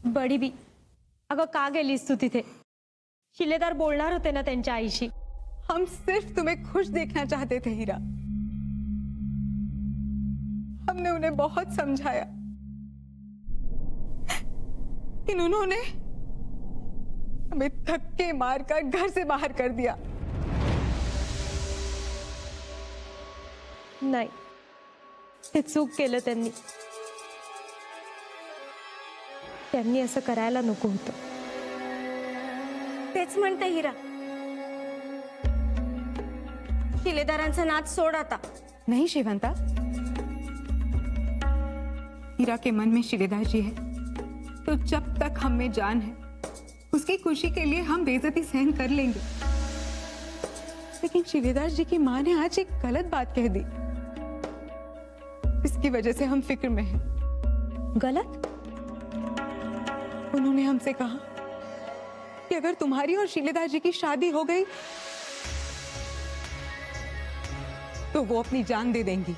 बडी बी, अगं का गेलीस तू तिथे? शिलेदार बोलणार होते ना त्यांच्या आईशी. हम सिर्फ तुम्हें खुश देखना चाहते थे हीरा। हमने उन्हें बहुत समझाया, लेकिन उन्होंने हमें धक्के मारकर घर से बाहर कर दिया। नाही, ते चूक केलं त्यांनी. त्यांनी असं करायला नको होतं. तेच म्हणते हिरा, शिलेदारांचा नाद सोड आता. नहीं शिवंता, हीरा के मन में शिलेदार जी है, तो जब तक हम में जान है उसकी खुशी के लिए हम बेइज्जती सहन कर लेंगे। लेकिन शिलेदार जी की माँ ने आज एक गलत बात कह दी, इसकी वजह से हम फिक्र में हैं। गलत? उन्होंने हमसे कहा कि अगर तुम्हारी और शिलेदार जी की शादी हो गई तो वो अपनी जान दे देंगी।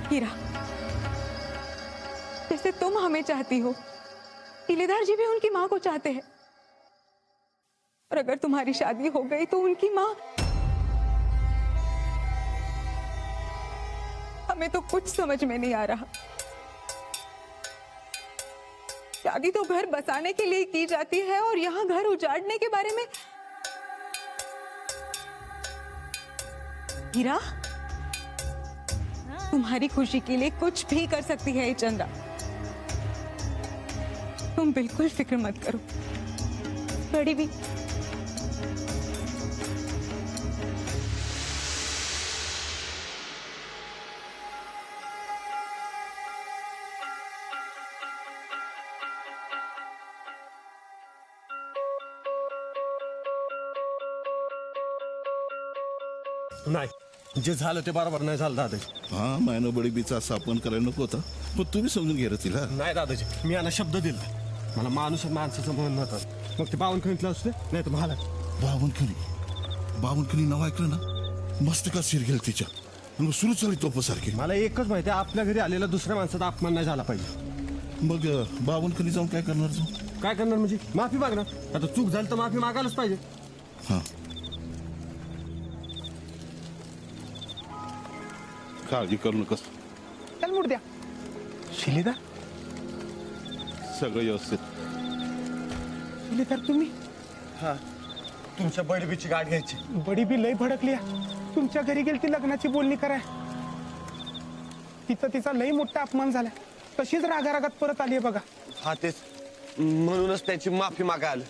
हीरा, जैसे तुम हमें चाहती हो, शिलेदार जी भी उनकी मां को चाहते हैं। और अगर तुम्हारी शादी हो गई तो उनकी मां, हमें तो कुछ समझ में नहीं आ रहा। शादी तो घर बसाने के लिए की जाती है और यहाँ घर उजाड़ने के बारे में। हीरा, तुम्हारी खुशी के लिए कुछ भी कर सकती है ये चंदा। तुम बिल्कुल फिक्र मत करो। बडी बी, नाही, जे झालं ते बरोबर नाही झालं दादाजी. हा मायनं बडी बीचा सापण करायला नको होता, पण तुम्ही समजून घ्या रे तिला. नाही दादाजी, मी यांना शब्द दिला. मला माणूस आणि माणसाचं म्हणणं होतं. मग ते बावनखणीतलं असू दे, नाही तर मला बावनखणी नाव ऐकलं ना, मस्तकात शिर गेल तिच्या. मग सुरू चालली तोपासारखी. मला एकच माहिती आहे, आपल्या घरी आलेला दुसऱ्या माणसाचा अपमान नाही झाला पाहिजे. मग बावनखणी जाऊन काय करणार तू? काय करणार म्हणजे माफी मागणार. आता चूक झाली तर माफी मागायलाच पाहिजे. हा, काळजी करू नकोस, चल मुड द्या. शिलेदार, सगळं व्यवस्थित. शिलेदार तुम्ही? हा, तुमच्या बडीबीची गाठ घ्यायची. बडी बी लय भडकली. तुमच्या घरी गेली ती लग्नाची बोलणी कराय. तिचा तिचा लय मोठा अपमान झाला. तशीच रागारागात परत आली बघा. हा तेच, म्हणूनच त्याची माफी मागायला.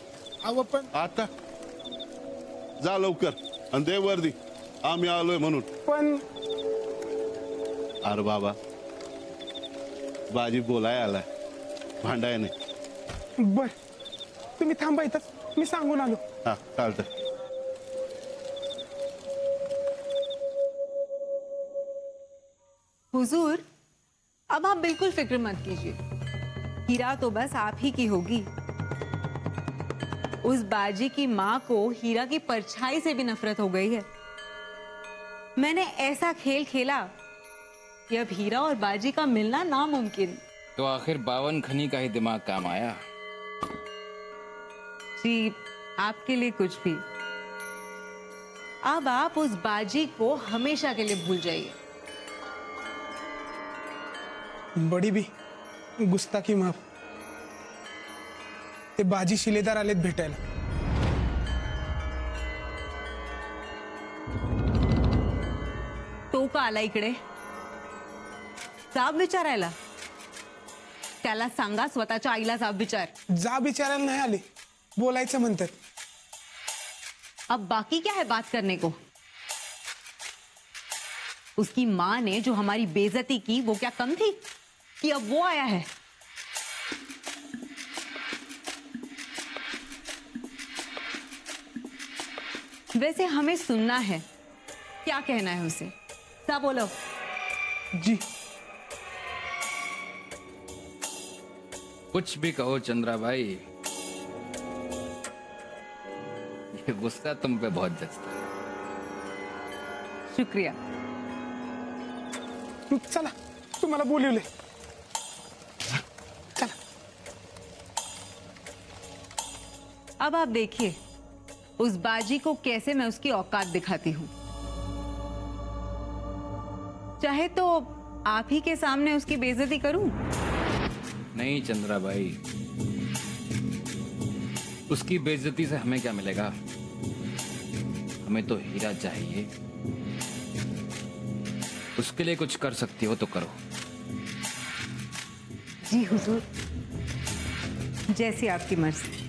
अहो पण आता जा लवकर आणि दे वर्दी, आम्ही आलोय म्हणून. पण अरे बाबा, बाजी बोलाय आलाय, भांडाय नाही. बर, तुम्ही थांबा इथंच, मी सांगून आलो. हा चालतं. हुजूर, अब आप बिल्कुल फिक्र मत कीजिए। हीरा तो बस आप ही की होगी। उस बाजी की माँ को हीरा की परछाई से भी नफरत हो गई है। मैंने ऐसा खेल खेला कि अब हीरा और बाजी का मिलना नामुमकिन। तो आखिर बावनखनी का ही दिमाग काम आया। जी, आपके लिए कुछ भी। अब आप उस बाजी को हमेशा के लिए भूल जाइए। बडी बी, गुस्ताखी माफ. ते बाजी शिलेदार आलेत भेटायला. तो का आला इकडे? जाब विचारायला? त्याला सांगा स्वतःच्या आईला जाब विचार. जा बिचारायला नाही आले, बोलायचं म्हणतात. अब बाकी क्या है बात करने को? उसकी माँ ने जो हमारी बेइज्जती की वो क्या कम थी कि अब वो आया है? वैसे हमें सुनना है, क्या कहना है उसे? क्या बोलो? जी, कुछ भी कहो चंद्रा भाई, ये गुस्सा तुम पे बहुत जचता है। शुक्रिया। चला तुम्हाला बोलवले। चला। अब आप देखिए उस बाजी को कैसे मैं उसकी औकात दिखाती हूँ। चाहे तो आप ही के सामने उसकी बेइज्जती करूं। नहीं चंद्रा भाई, उसकी बेइज्जती से हमें क्या मिलेगा? हमें तो हीरा चाहिए। उसके लिए कुछ कर सकती हो तो करो। जी हुजूर, जैसी आपकी मर्जी।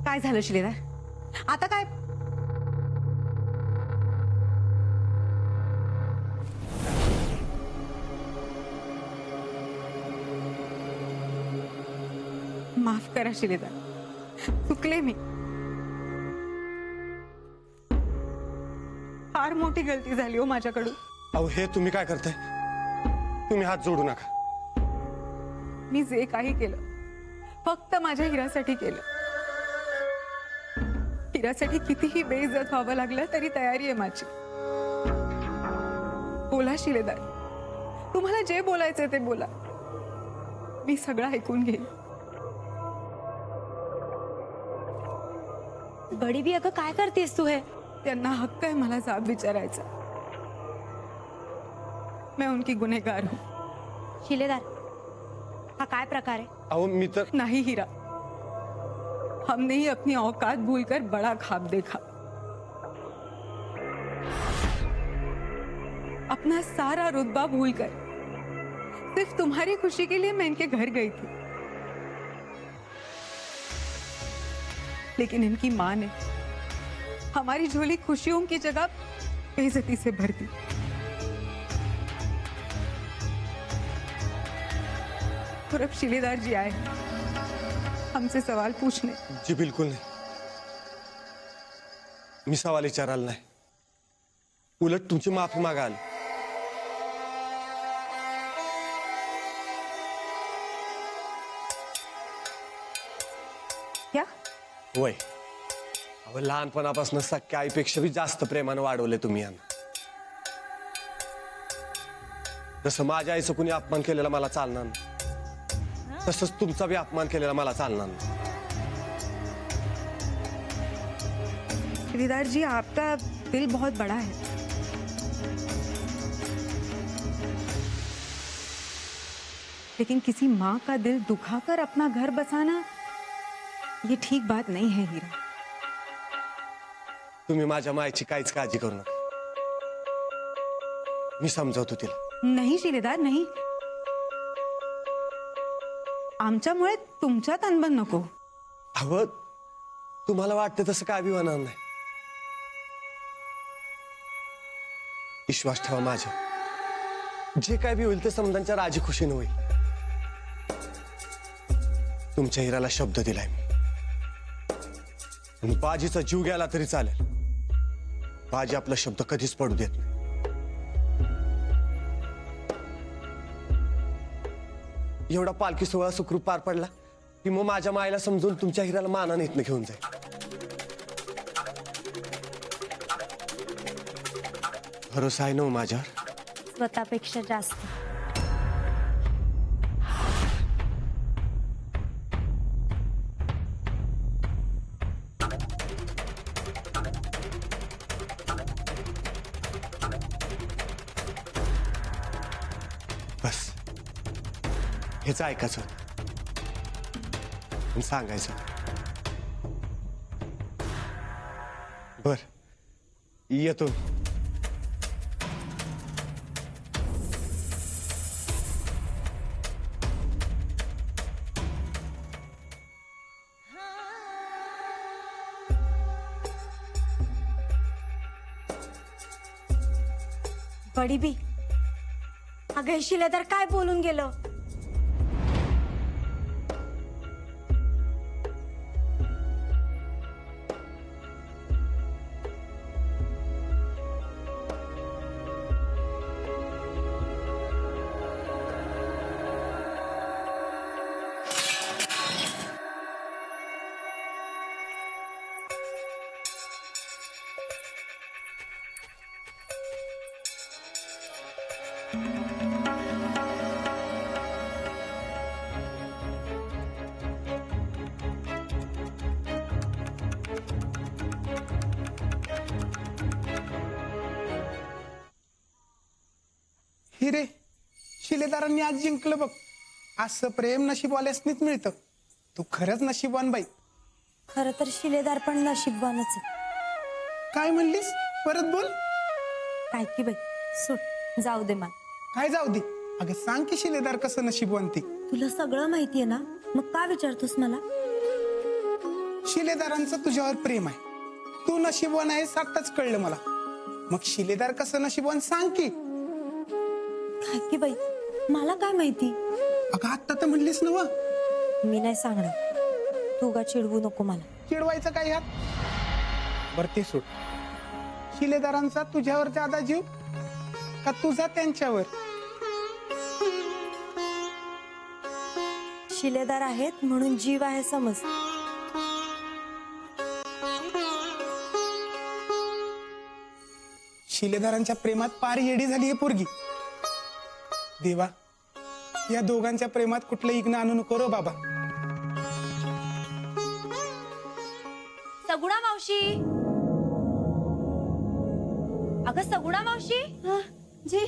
काय झालं श्रीधर? आता काय? माफ करा श्रीधर, चुकले मी। फार मोठी गलती झाली हो माझ्याकडून। अहो हे तुम्ही काय करताय? तुम्ही हात जोडू नका. मी जे काही केलं फक्त माझ्या हिरासाठी केलं. हिरासाठी कितीही बेइज्जत व्हावं लागलं तरी तयारी आहे माझी. बोला शिलेदार, तुम्हाला जे बोलायचं ते बोला, मी सगळं ऐकून घेईन. बडी बी अगं काय करतेस तू? हे त्यांना हक्क आहे मला जाब विचारायचा. मैं उनकी गुनहगार हूं. शिलेदार, हा काय प्रकार आहे? अहो मी तर नहीं हीरा, हमने ही अपनी औकात भूलकर बड़ा ख्वाब देखा. अपना सारा रुतबा भूलकर सिर्फ तुम्हारी खुशी के लिए मैं इनके घर गई थी. लेकिन इनकी मां ने हमारी झोली खुशियों की जगह बेइज्जती से भर दी. और अब शिलेदार जी आए हमसे सवाल पूछने. जी बिलकुल नाही. मी सवाल विचारायला नाही, उलट तुमची माफी मागाल. क्या? होय, अहो लहानपणापासून सख्या आईपेक्षा बी जास्त प्रेमानं वाढवले तुम्ही यांना. जसं माझ्या आईचं कुणी अपमान केलेला मला चालणार नाही, तसंच तुमचा बी अपमान केलेला मला चालणार नाही. श्रीधर जी, आपका दिल बहुत बड़ा है. लेकिन किसी माँ का दिल दुखाकर अपना घर बसाना ये ठीक बात नहीं है हीरा. तुम्ही माझ्या मायची काहीच काळजी करू नका, मी समजवतो तिला. नहीं शिलेदार नहीं, आमच्यामुळे तुमच्यात अनबन नको. अहो तुम्हाला वाटतं तसं काय बी होणार नाही. विश्वास ठेवा माझ्या, जे काय बी होईल ते समजांच्या राजी खुशीने होईल. तुमच्या हिराला शब्द दिलाय मी, आणि बाजीचा जीव गेला तरी चालेल. बाजी आपला शब्द कधीच पडू देत नाही. एवढा पालखी सोहळा सुखरूप पार पडला की मग माझ्या मायला समजून तुमच्या हिराला मानाने इथनं घेऊन जाईल. भरोसा आहे ना माझ्यावर? स्वतःपेक्षा जास्त. बस हेच ऐकायचं आणि सांगायचं. बर येतो. बडी बी, अगं हे शिलेदार काय बोलून गेलं? हिरे, शिलेदारांनी आज जिंकलं बघ. असं प्रेम नशीबवाल्यासनीच मिळतं. तू खरंच नशीबवान बाई. खरं तर शिलेदार पण नशीबवानच आहे. काय म्हणलीस? परत बोल. काय की बाई, सोड, जाऊ दे मला. काय जाऊ दे? अगं सांग की शिलेदार कसं नशीबवान ते. तुला सगळं माहितीये ना, मग का विचारतोस मला? शिलेदारांचं तुझ्यावर प्रेम आहे. तू नशीबवान आहेस आत्ताच कळलं मला. मग शिलेदार कसं नशीबवान सांग की. काय की बाई, मला काय माहिती? अगं आत्ता तर म्हणलीस ना व. मी नाही सांगणार. तू का चिडवू नको मला. चिडवायचं काय ह्यात? बरं ते सोड. शिलेदारांचा तुझ्यावर जादा जीव का तुझा त्यांच्यावर? शिलेदार आहेत म्हणून जीव आहे समज. शिलेदारांच्या प्रेमात पार येडी झाली आहे पोरगी. देवा, या दोघांच्या प्रेमात कुठलं इग्न आणू नको रो बाबा. सगुणा मावशी, अगं सगुणा मावशी. जी.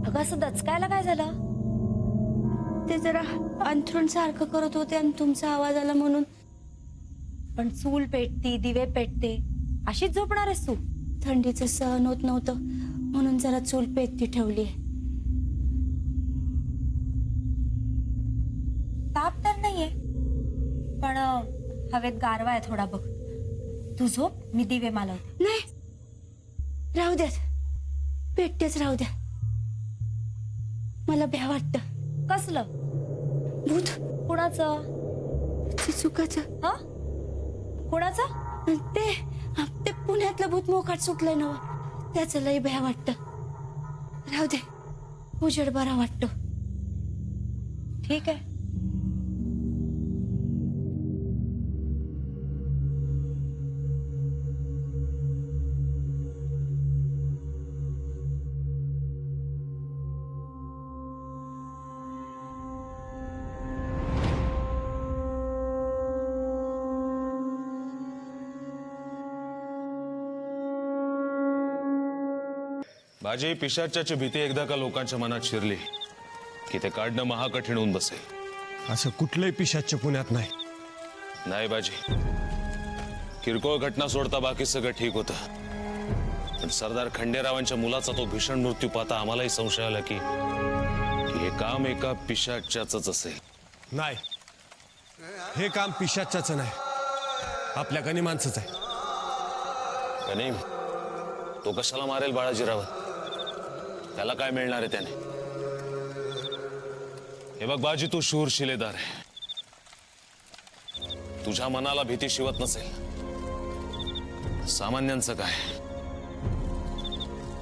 अगं असं दचकायला काय झालं? ते जरा अंथरूण सारखं करत होते आणि तुमचा आवाज आला म्हणून. पण चूल पेटती, दिवे पेटते, अशीच झोपणार आहेस तू? थंडीचं सहन होत नव्हतं म्हणून जरा चूल पेटती ठेवली. ताप तर नाहीये, पण हवेत गारवा आहे थोडा बघ. तू झोप, मी दिवे मालवते. नाही, राहू द्यात, पेटतेच राहू द्या. मला भ्या वाटतं. कसलं भूत, कुणाचं? चुकाचं. हा, कुणाचं? ते पुण्यातलं भूत मोकाट सुटलंय ना, त्याचं लई भ्या वाटतं. राहू दे, उजेड बरा वाटतो. ठीक आहे. बाजी, पिशाच्याची भीती एकदा का लोकांच्या मनात शिरली की ते काढणं महाकठीण होऊन बसेल. असं कुठलंही पिशाच्य पुण्यात नाही. नाही बाजी, किरकोळ घटना सोडता बाकी सगळं ठीक होतं. पण सरदार खंडेरावांच्या मुलाचा तो भीषण मृत्यू पाहता आम्हालाही संशय आला की हे काम एका पिशाच्याच असेल. नाही, हे काम पिशाच्याच नाही, आपल्या गनिमांचंच आहे. गनीम, तो कशाला मारेल बाळाजीराव? त्याला काय मिळणार आहे त्याने? हे बघ बाजी, तू शूर शिलेदार आहे. तुझ्या मनाला भीती शिवत नसेल. सामान्यांचं काय?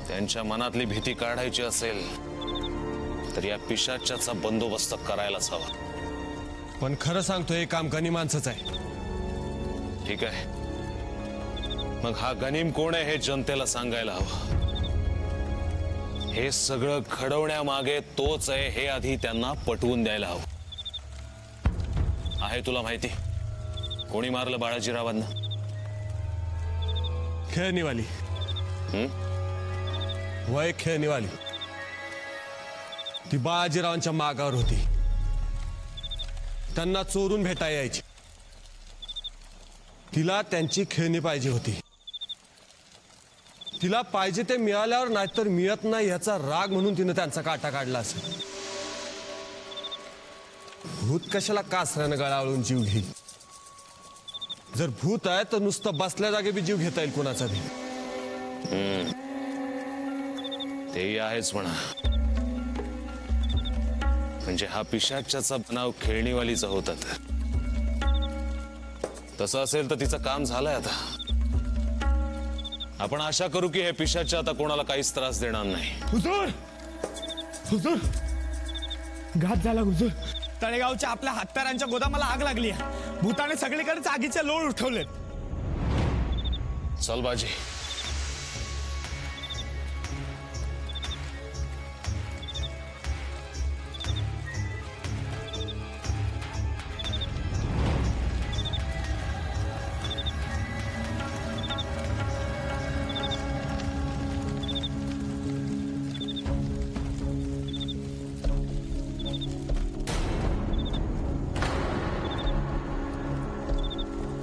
त्यांच्या मनातली भीती काढायची असेल तर या पिशाच्याचा बंदोबस्त करायलाच हवा. पण खरं सांगतो, हे काम गनिमांचंच आहे. ठीक आहे, मग हा गनीम कोण आहे हे जनतेला सांगायला हवं. हे सगळं घडवण्यामागे तोच आहे हे आधी त्यांना पटवून द्यायला हवं. आहे तुला माहिती कोणी मारलं बाळाजीरावांना? खेळणीवाली. वय खेळणीवाली. ती बाळाजीरावांच्या मागावर होती. त्यांना चोरून भेटायला यायची. तिला त्यांची खेळणी पाहिजे होती. तिला पाहिजे ते मिळाल्यावर नाहीतर मिळत नाही याचा राग म्हणून तिने त्यांचा काटा काढला असेल. भूत कशाला कासऱ्यानं गळावळून जीव घेईल? जर भूत आहे तर नुसतं बसल्या जागे बी जीव घेता येईल कोणाचा बी. तेही आहेच म्हणा. म्हणजे हा पिशाच्याचा बनाव खेळणीवालीचा होता तर तसं असेल तर तिचं काम झालंय. आता आपण आशा करू की हे पिशाच्या आता कोणाला काहीच त्रास देणार नाही. हुजूर, हुजूर, घात झाला हुजूर. तळेगावच्या आपल्या हत्यारांच्या गोदामाला आग लागली आहे. भूताने सगळीकडेच आगीचे लोळ उठवलेत. चल बाजी.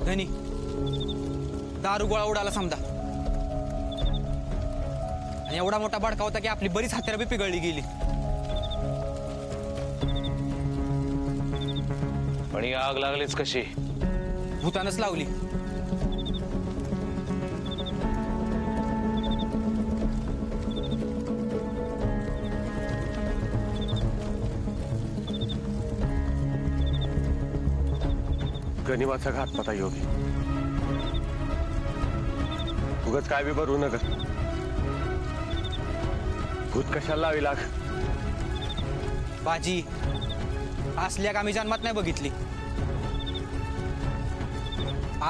धनी दारू गोळा उडाला समजा आणि एवढा मोठा भडका होता की आपली बरीच हत्यारं बी पिघळली गेली. पण ही आग लागलीच कशी? भूतानच लावली. गनिमाचा घात पता योगी. उगच काय बी भरू नका. भूत कशाला लावी लाग? बाजी असल्या का आम्ही जन्मात नाही बघितली.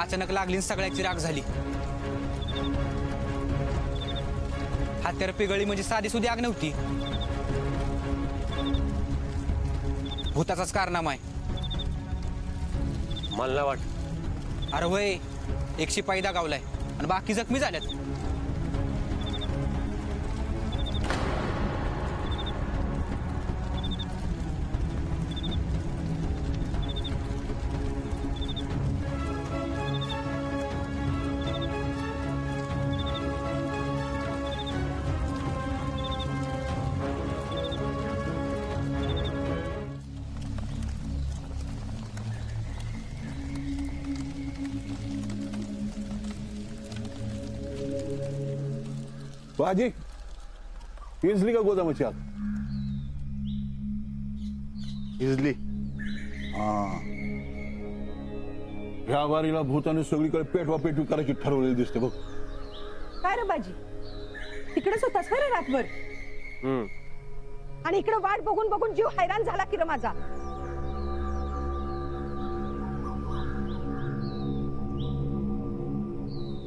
अचानक लागली आणि सगळ्याची राग झाली. हत्यार पिघळली म्हणजे साधी सुधी आग नव्हती. भूताचाच कारनामा आहे. मला नाही वाट. अरे होय, एक शिपाई दागावलाय आणि बाकी जखमी झाल्यात. बाजी इजली का गोदामाची आत? इजली. हा, ह्या वारीला भूताने सगळीकडे पेटवा पेटवी करायची ठरवलेली दिसते बघ. काय रे बाजी, तिकडेच होतास खरं रातभर? आणि इकडे वाट बघून बघून जीव हैराण झाला की रे माझा.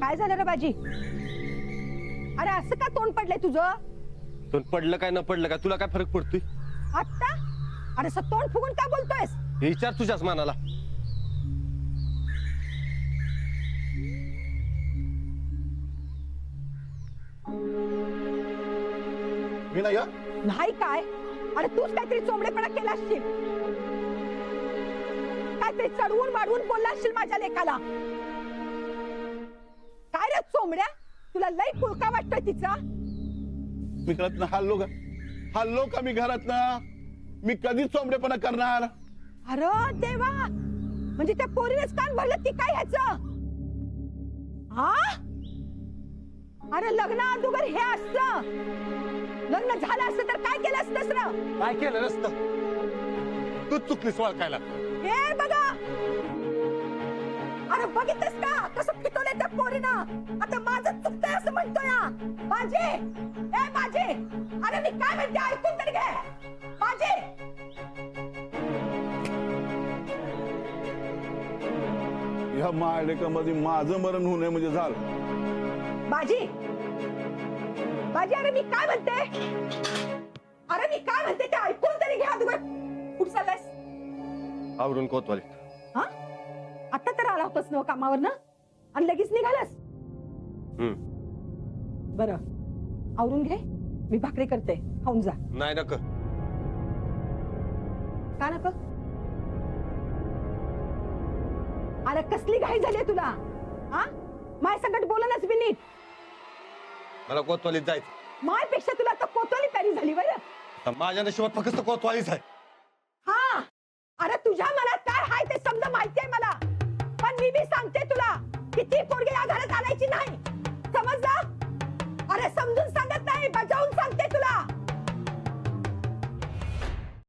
काय झालं रे बाजी? अरे असं का तोंड पडलंय तुझं? पण पडलं काय न पडलं काय तुला काय फरक पडतोय? आत्ता अरे असं तोंड फुगून का बोलतोयस? हे विचार तुझ्याच मनाला. मी नाही या. नाही काय? अरे तूच काहीतरी चोंबडेपणा केला असशील. काहीतरी चढवून वाढवून बोलला असशील माझ्या लेकाला. काय रे चोंबड्या, तुला लई पुळका वाटतोय तिचा? मी घरात हल्लो का? हल्लो का मी घरात ना? मी कधीच चोंबडेपणा करणार? अरे देवा, म्हणजे त्या पोरीनेच कान भरलं ती काय ह्याचं? हा, अरे लग्ना अगोदर हे असतं. लग्न झालं असतं तर काय केलं असतंस रे? काय केलं नसतं? तूच चुकलीस ओळखायला. हे बघा, अरे बघितलंस का कसं पिटवलंय त्या पोरीनं? आता माझं चुकतंय असं म्हणतोय. माझे ए माझे, अरे मी काय म्हणते ऐकून तरी घे. माझे ह्या मायलेकामध्ये माझं मरण होऊ नये म्हणजे झालं. बाजी, बाजी, अरे मी काय म्हणते? अरे मी काय म्हणते ते ऐकून तरी घ्या. कुठं चाललायस? आवरून कोतवाली. हा, आता तर आला होतास ना कामावर ना, आणि लगेच निघालास? बरं, आवरून घे, मी भाकरी करते, खाऊन जा. नाही नका. का नका? अरे कसली घाई झाली तुला? हा, माय संकट बोलणच बी नीट. मला कोतवालीत जायचं. मायपेक्षा तुला आता कोतवाली प्यारी झाली बरं. माझ्या नशिबात फक्त कोतवालीच आहे. हा, अरे तुझ्या मनात काय हाय ते समजा माहितीये मला. पण मी बी सांगते तुला, किती पोरगे या घरात आणायची नाही, समजलं? अरे समजून सांगत नाही, बजावून